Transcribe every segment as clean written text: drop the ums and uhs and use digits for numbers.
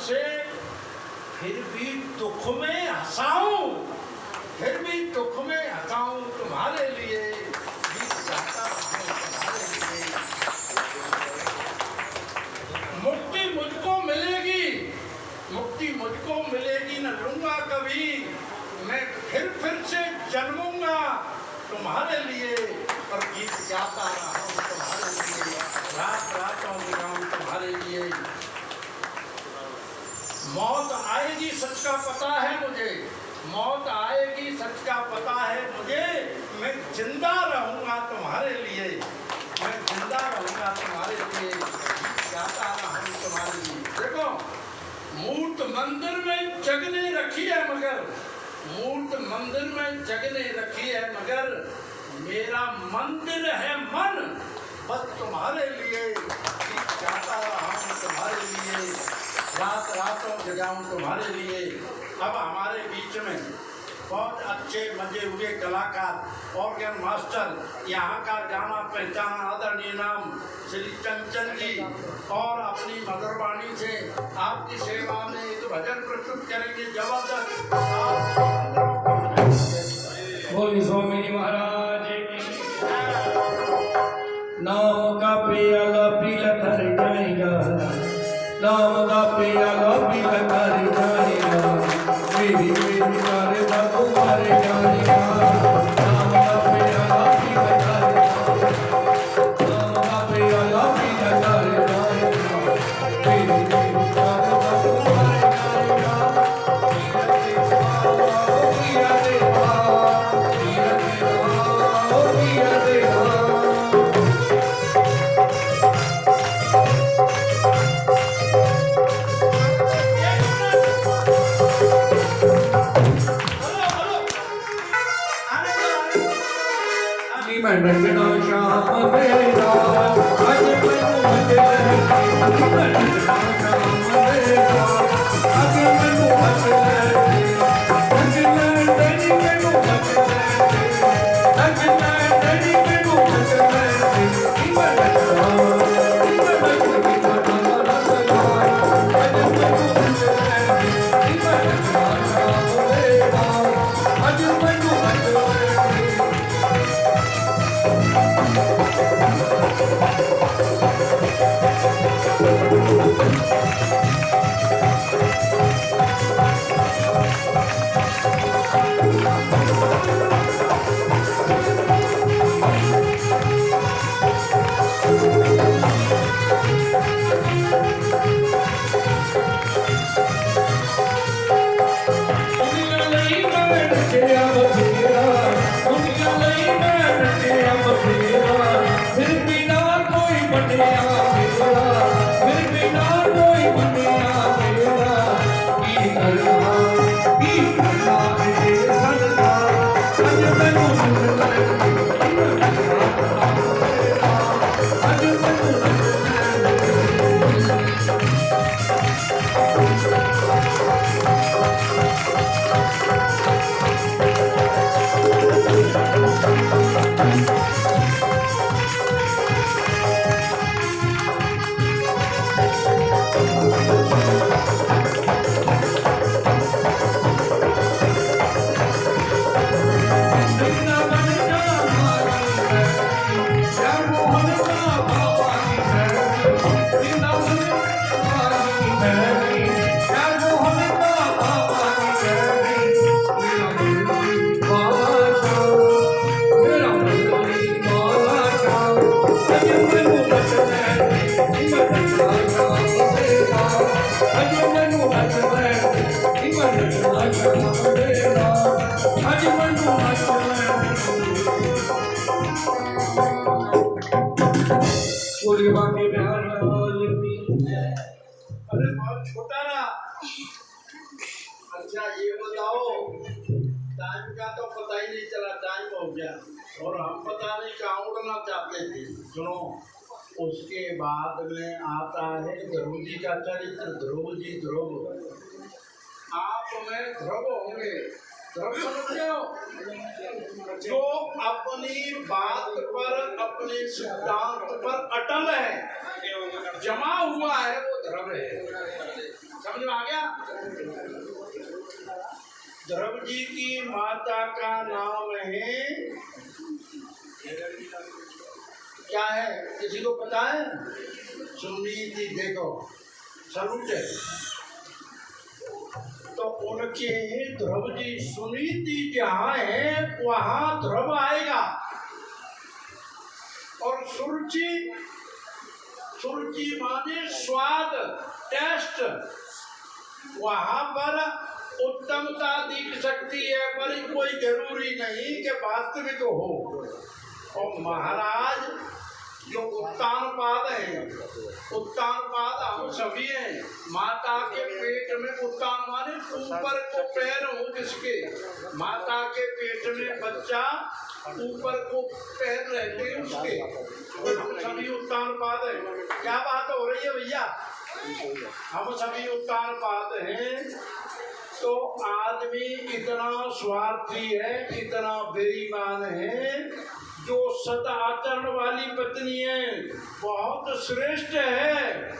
से फिर भी दुख में हंसाऊं, फिर भी दुख में हंसाऊं तुम्हारे लिए, गीत गाता रहूं तुम्हारे लिए। मुक्ति मुझको मिलेगी, मुक्ति मुझको मिलेगी न लूंगा कभी, मैं फिर से जन्मूंगा तुम्हारे लिए, और गीत गाता रहूं तुम्हारे लिए, रात रातों गुजारूं तुम्हारे लिए। मौत आएगी सच का पता है मुझे, मौत आएगी सच का पता है मुझे, मैं जिंदा रहूंगा तुम्हारे लिए, मैं जिंदा रहूंगा तुम्हारे लिए, गाता रहूं तुम्हारे लिए। देखो मूर्त मंदिर में जगने रखी है मगर, मूर्त मंदिर में जगने रखी है मगर, मेरा मंदिर है मन बस तुम्हारे लिए, गाता रहूं तुम्हारे लिए, रात रातों जगाऊं तुम्हारे लिए। अब हमारे बीच में बहुत अच्छे मजे हुए कलाकार ऑर्गन मास्टर, यहाँ का जाना पहचाना आदरणीय नाम श्री चंचल जी, और अपनी मधुर वाणी से आपकी सेवा में एक भजन प्रस्तुत करेंगे जबरदस्त। बोलिए स्वामी महाराज की। नाम का प्याला पीला कर जाएगा, नाम का प्याला पीला कर जाएगा, मेरी मेरी मारे बाबू मारे जाएगा। नाम का प्याला पीला कर जाएगा, नाम का प्याला पीला कर जाएगा, मेरी मेरी मारे बाबू मारे जाएगा। पिया देवा, पिया देवा, पिया देवा। रंगना श्याम मेरा आज मैनू मजे रंगना श्याम मेरा आज मैनू मजे रंगना तेरी मैनू मजे रंगना तेरी मैनू मजे अरे बहुत छोटा ना। अच्छा ये बताओ, टाइम का तो पता ही नहीं चला, टाइम हो गया और हम पता नहीं कहाँ उड़ना चाहते थे। सुनो, उसके बाद में आता है ध्रुव जी का चरित्र। ध्रुव जी, ध्रुव आप में ध्रुव होंगे। ध्रुव समझते हो? जो अपनी बात पर, अपने सिद्धांत पर अटल है, जमा हुआ है, वो ध्रुव है। समझ में आ द्रौपदी की माता का नाम है क्या है, किसी को पता है? सुनीति। देखो सलूट है। तो उनके द्रौपदी सुनीति जहाँ है वहाँ ध्रुव आएगा। और सुरुचि, सुरुचि माने स्वाद, टेस्ट, वहाँ पर उत्तमता दिख सकती है, पर कोई जरूरी नहीं कि वास्तविक हो। और महाराज जो उत्तानपाद है, उत्तानपाद हम सभी हैं। माता के पेट में उत्तान माने ऊपर को पैर हो जिसके, माता के पेट में बच्चा ऊपर को पैर रहते हैं उसके, हम सभी उत्तानपाद हैं। क्या बात हो रही है भैया? हम सभी उत्तानपाद हैं। तो आदमी इतना स्वार्थी है, इतना बेईमान है, जो सदाचरण वाली पत्नी है, बहुत श्रेष्ठ है,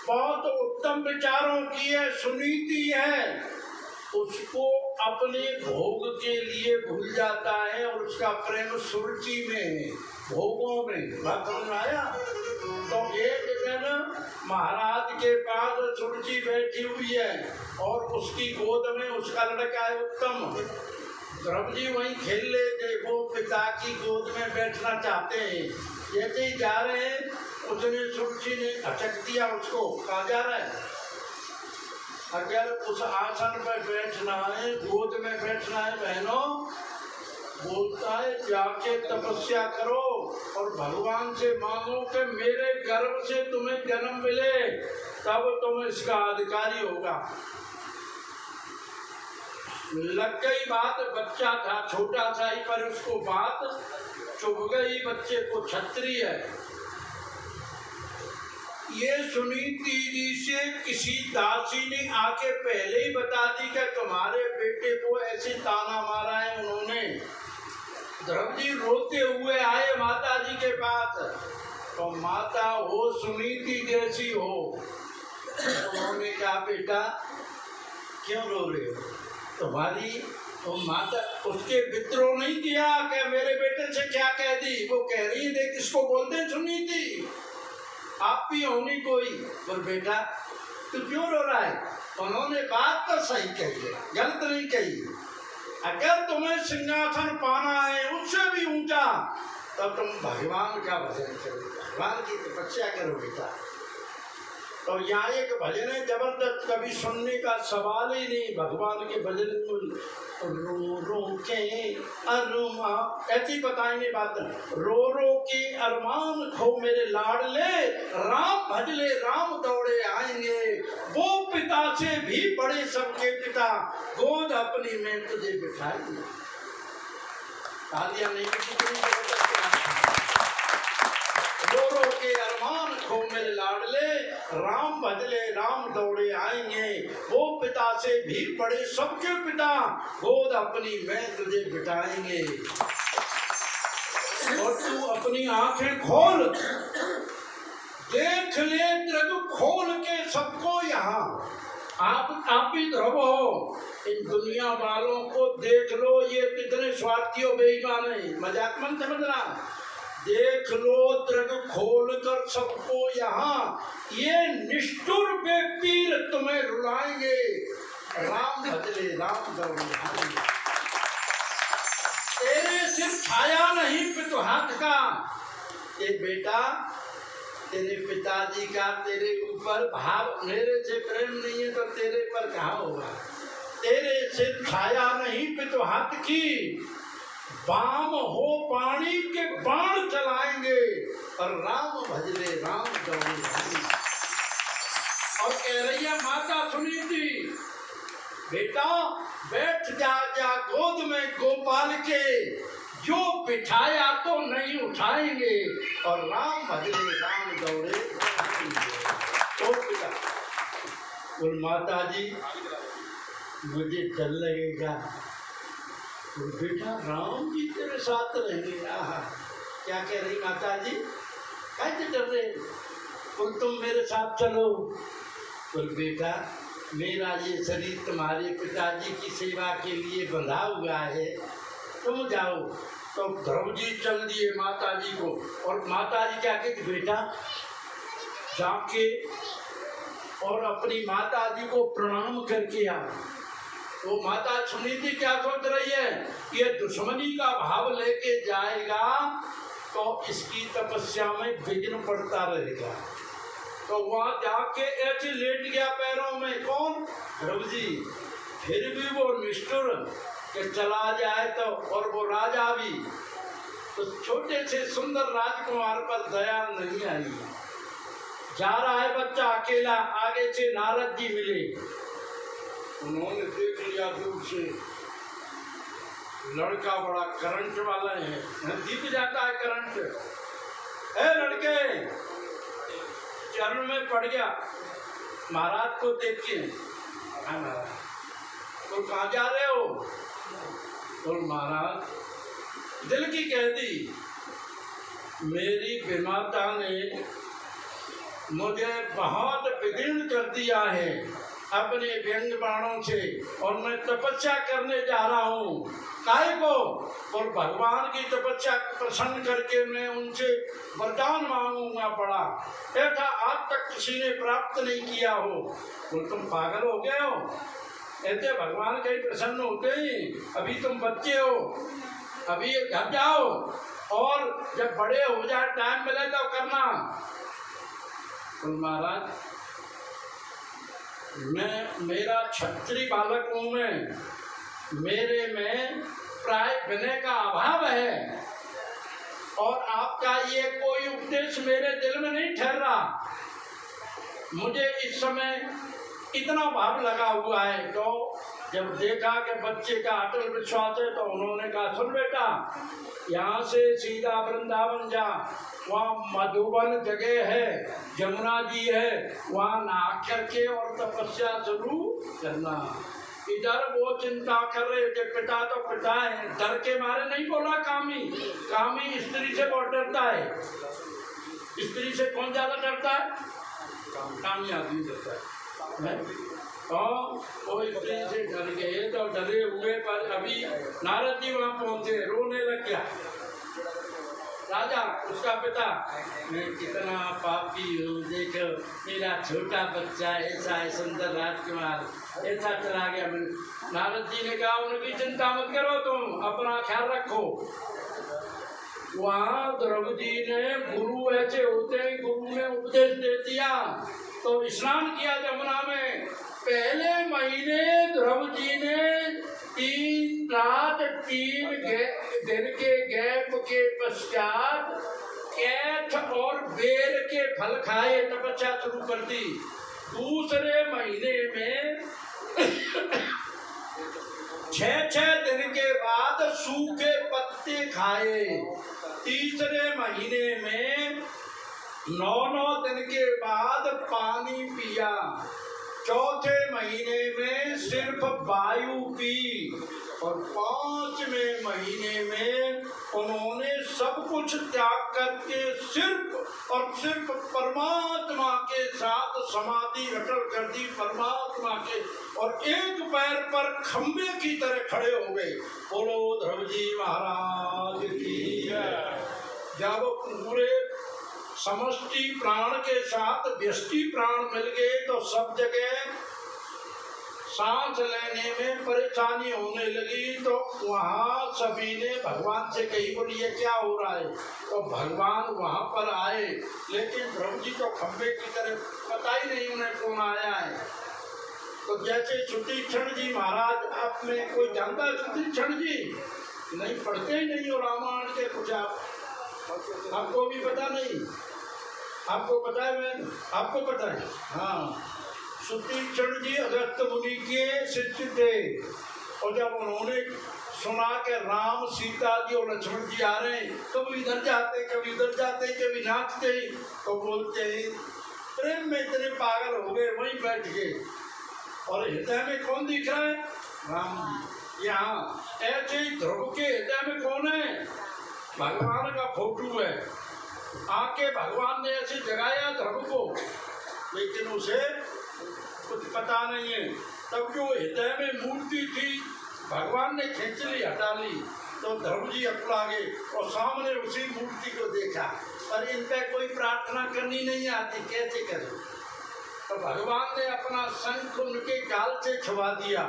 बहुत उत्तम विचारों की है, सुनीति है, उसको अपने भोग के लिए भूल जाता है और उसका प्रेम सुरुचि में है, भोगों में। बात समझ आया? तो एक दिन महाराज के पास सुरुचि बैठी हुई है और उसकी गोद में उसका लड़का है उत्तम। द्रौपदी वहीं खेल ले थे, वो पिता की गोद में बैठना चाहते हैं। जैसे ही जा रहे हैं उसने सुरुचि ने अटक दिया उसको। कहा जा रहा है? अगर उस आसन पर बैठना है, गोद में बैठना है बहनों, बोलता है जाके तपस्या करो और भगवान से मांगो कि मेरे गर्भ से तुम्हें जन्म मिले, तब तुम इसका अधिकारी होगा। लग गई बात, बच्चा था छोटा सा ही, पर उसको बात चुभ गई, बच्चे को क्षत्रिय है। ये सुनीति जी से किसी दासी ने आके पहले ही बता दी कि तुम्हारे बेटे को ऐसे ताना मारा है उन्होंने। द्रौपदी रोते हुए आए माता जी के पास। तो माता हो सुनीति जैसी हो, उन्होंने कहा बेटा क्यों रो रहे हो? तुम्हारी तो माता उसके विद्रोह नहीं किया कि मेरे बेटे से क्या कह दी, वो कह रही है किसको बोलते हैं सुनीति, आप भी होनी कोई। बोल बेटा तू क्यों रो रहा है? उन्होंने बात तो सही कही है, गलत नहीं कही। अगर तुम्हें सिंहासन पाना है उससे भी ऊंचा, तब तुम भगवान का भजन करो, भगवान की तपस्या करो बेटा। तो यहाँ एक भजन है जबरदस्त, कभी सुनने का सवाल ही नहीं। भगवान के भजन रो रो के अरुमा, ऐसी बताएंगे बात। रो रो के अरमान खो मेरे लाडले, राम भजले राम दौड़े आएंगे, वो पिता से भी बड़े सबके पिता, गोद अपनी में तुझे बिठाएंगे। तालियां नहीं रो रो के अरमान खो मेरे लाडले, राम भजले राम दौड़े आएंगे, वो पिता से भी बड़े सबके पिता, गोद अपनी में तुझे बिठाएंगे। और तू अपनी आंखें खोल, देख ले दृग खोल के सबको यहाँ। आप भी ध्रुव हो, इन दुनिया वालों को देख लो, ये कितने स्वार्थी और बेईमान है, मजाक मत समझना। देख लो दृग खोल कर सबको यहाँ, ये निष्ठुर व्यक्ति तुम्हें रुलाएंगे, राम भजले राम दौड़े आएंगे। तेरे सिर छाया नहीं पितुहात का, ये बेटा तेरे पिताजी का तेरे ऊपर भाव, मेरे से प्रेम नहीं है तो तेरे पर कहाँ होगा। तेरे सिर छाया नहीं पितुहात की, बाम हो पानी के बाण चलाएंगे, और राम भजले राम दौड़े आएंगे। और कह रही है माता सुनीति, बेटा बैठ जा गोद में गोपाल के, जो बिठाया तो नहीं उठाएंगे, और राम भजले राम दौड़े आएंगे। तो बेटा बोल माता जी मुझे डर लगेगा। तो बेटा राम जी तेरे साथ रहेंगे। क्या कह रही माता जी, कैसे डर रहे? बोल तुम मेरे साथ चलो। बोल बेटा मेरा ये शरीर तुम्हारे पिताजी की सेवा के लिए बंधा हुआ है, तुम जाओ। तो ध्रुव जी चल दिए माता जी को, और माता जी क्या कहती, बेटा जाके और अपनी माता जी को प्रणाम करके आ। तो माता सुनीति क्या सोच रही है, ये दुश्मनी का भाव लेके जाएगा तो इसकी तपस्या में विघ्न पड़ता रहेगा। तो वहां जाके ऐसे लेट गया पैरों में, कौन, ध्रुव जी। फिर भी वो निष्ठुर कि चला जाए तो, और वो राजा भी, तो छोटे से सुंदर राजकुमार पर दया नहीं आई। जा रहा है बच्चा अकेला, आगे से नारद जी मिले, उन्होंने देख लिया दूर से, लड़का बड़ा करंट वाला है, दिख जाता है करंट। ए लड़के, चरण में पड़ गया, महाराज को देख के, महाराज तो कहाँ जा रहे हो? तो महाराज दिल की कह दी, मेरी विमाता ने मुझे बहुत विघ्न कर दिया है अपने व्यंग बाणों से, और मैं तपस्या करने जा रहा हूँ। काहे को? और भगवान की तपस्या प्रसन्न करके मैं उनसे वरदान मांगूंगा बड़ा, ऐसा आज तक किसी ने प्राप्त नहीं किया हो। बोल तुम पागल हो गए हो? ऐसे भगवान कहीं प्रसन्न होते ही? अभी तुम बच्चे हो, अभी घर जाओ, और जब बड़े हो जाए टाइम मिले तो करना। तो महाराज मेरा क्षत्रिय बालक हूँ मैं, मेरे में प्राय विनय का अभाव है, और आपका ये कोई उपदेश मेरे दिल में नहीं ठहर रहा। मुझे इस समय इतना भाव लगा हुआ है। तो जब देखा कि बच्चे का अटल विश्वास है, तो उन्होंने कहा, सुन बेटा, यहाँ से सीधा वृंदावन जा, वहाँ मधुबन जगह है, जमुना जी है, वहाँ नहा करके और तपस्या शुरू करना। इधर वो चिंता कर रहे थे, पिता तो पिता है, डर के मारे नहीं बोला कामी। कामी स्त्री से बहुत डरता है। स्त्री से कौन ज्यादा डरता है? कामी आदमी डरता है। वो स्त्री से डर गए, तो डरे हुए पर अभी नारद जी वहाँ पहुँचे, रोने लग गया राजा, उसका पिता, मैं कितना पापी हूँ, देखो मेरा छोटा बच्चा ऐसा है, सुंदर राजकुमार ऐसा चला गया। नारद जी ने कहा, उनकी चिंता मत करो, तुम अपना ख्याल रखो। वहाँ ध्रुव जी ने, गुरु ऐसे होते हैं, गुरु ने उपदेश दे दिया तो स्नान किया जमुना में। पहले महीने ध्रुव जी ने 3 रात 3 दिन के गैप के पश्चात कैथ और बेर के फल खाए, तपस्या शुरू कर दी। दूसरे महीने में 6 दिन के बाद सूखे पत्ते खाए। तीसरे महीने में 9 दिन के बाद पानी पिया। चौथे महीने में सिर्फ वायु पी, और 5वें महीने में उन्होंने सब कुछ त्याग करके सिर्फ और सिर्फ परमात्मा के साथ समाधि अटल कर दी, परमात्मा के, और एक पैर पर खंबे की तरह खड़े हो गए। बोलो ध्रुव जी महाराज की जय। जब पूरे समष्टि प्राण के साथ व्यष्टि प्राण मिल गए तो सब जगह सांस लेने में परेशानी होने लगी। तो वहाँ सभी ने भगवान से कही, बोली ये क्या हो रहा है? तो भगवान वहाँ पर आए, लेकिन ध्रुव जी तो खंबे की तरह, पता ही नहीं उन्हें कौन आया है। तो जैसे सुतीक्षण जी महाराज, आप में कोई जानता है सुतीक्षण जी? नहीं, पढ़ते ही नहीं हो रामायण के कुछ। आपको भी पता नहीं? आपको पता है? मैं आपको पता है? हाँ, सुतीक्षण जी अगस्त्य मुनि के शिष्य थे, और जब उन्होंने सुना कि राम, सीता जी और लक्ष्मण जी आ रहे हैं, तो वो इधर जाते, कभी उधर जाते, कभी नाचते, तो बोलते हैं प्रेम में इतने पागल हो गए, वहीं बैठ गए। और हृदय में कौन दिख रहा है? राम जी। यहाँ ऐसे ही ध्रुव के हृदय में कौन है? भगवान का फोटो है। आके भगवान ने ऐसे जगाया ध्रुव को, लेकिन उसे कुछ पता नहीं है। तब जो हृदय में मूर्ति थी भगवान ने खींच ली, हटा ली, तो ध्रुव जी अकुला गए और सामने उसी मूर्ति को देखा, पर इन पे कोई प्रार्थना करनी नहीं आती, कैसे करें। तो भगवान ने अपना शंख उनके गाल से छुआ दिया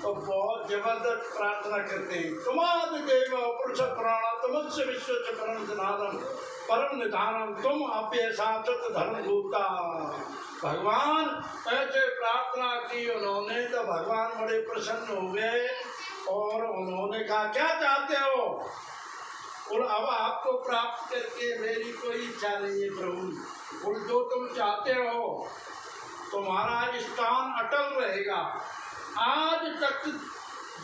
और बहुत जबरदस्त प्रार्थना करते हैं। तुमाद देव पुरुष प्राण तुमस्य विश्व च परम निधानम परम निधानम तुम अप्यसा सत धर्म भूता। भगवान ऐसे प्रार्थना की उन्होंने, तो भगवान बड़े प्रसन्न हो गए और उन्होंने कहा क्या चाहते हो। और अब आपको प्राप्त करके मेरी कोई इच्छा नहीं है प्रभु, और जो तुम चाहते हो तुम्हारा स्थान अटल रहेगा। आज तक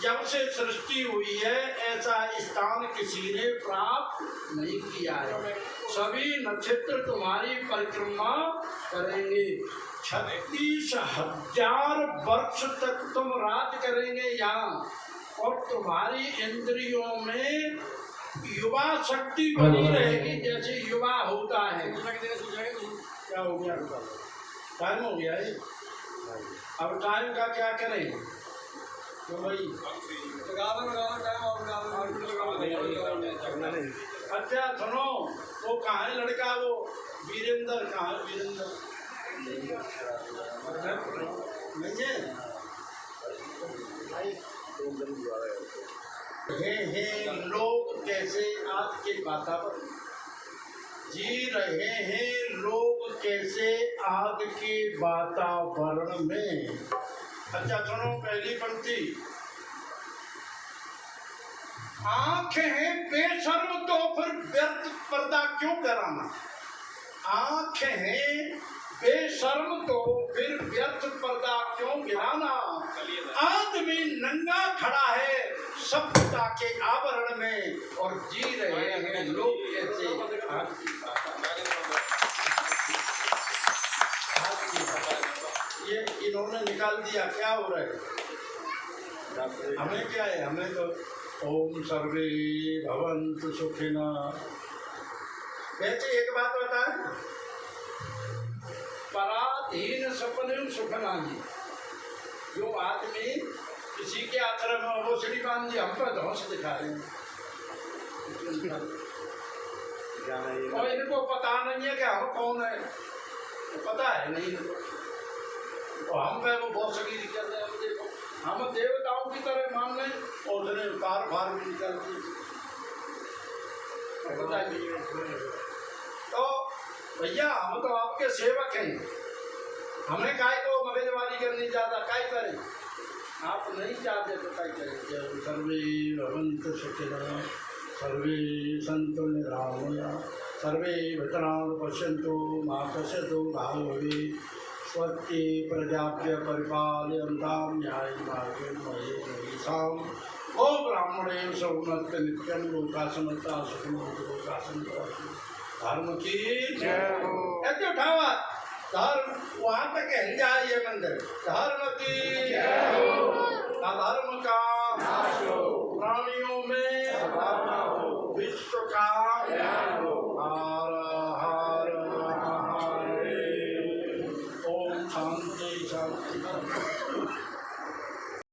जब से सृष्टि हुई है ऐसा स्थान किसी ने प्राप्त नहीं किया है। सभी नक्षत्र तुम्हारी परिक्रमा करेंगे, 36,000 वर्ष तक तुम राज करेंगे यहाँ, और तुम्हारी इंद्रियों में युवा शक्ति बनी रहेगी जैसे युवा होता है। क्या हो गया, टाइम हो गया है। अब टाइम का क्या करें, तो भाई अच्छा सुनो, वो कहाँ है लड़का, वो वीरेंद्र कहाँ है, वीरेंद्र नहीं है। लोग कैसे आज के वातावरण जी रहे हैं, लोग कैसे आज के वातावरण में। अच्छा सुनो पहली पंक्ति, आंखें हैं बेशर्म तो फिर व्यर्थ पर्दा क्यों कराना। आंखें हैं बेशर्म तो फिर व्यर्थ पर्दा क्यों गिराना। आदमी नंगा खड़ा है सभ्यता के आवरण में और जी रहे हैं लोग कैसे। ये इन्होंने निकाल दिया, क्या हो रहा है, हमें क्या है, हमें तो ओम सर्वे भवन्तु सुखिनः। वैसे एक बात बताएं, पराधीन सपने सुखनानी। जो आदमी किसी के आश्रम में वो श्रीमान जी हम पर धौंस दिखा रहे हैं, और इनको पता नहीं है कि हम कौन है, पता है नहीं, तो हम पे वो बहुत सगी कर रहे हैं। देखो हम देवताओं की तरह मान लें और उन्हें कार भार भी निकल दी, तो भैया हम तो आपके सेवक हैं, हमें काय को मगजवारी करनी ज़्यादा, काय करें, आप नहीं चाहते तो काय करें। सर्वे भवन्तु सुखिनः सर्वे सन्तु निरामया सर्वे भद्राणि पश्यन्तु मा कश्चित् भवेत् स्वस्ति प्रजाभ्यः परिपालयन्तां न्यायेन मार्गेण महीम् महिषाम्। ओ ब्राह्मणेभ्यः सौनस्य नित्यं लोकाः समस्ताः सुखिनो भवन्तु लोकाः सन्तु। धर्म की जय हो। ऐसे उठावा धर्म वहाँ तक हिल जाए ये मंदिर। धर्म की जय हो। अधर्म का नाश हो, प्राणियों में विश्व का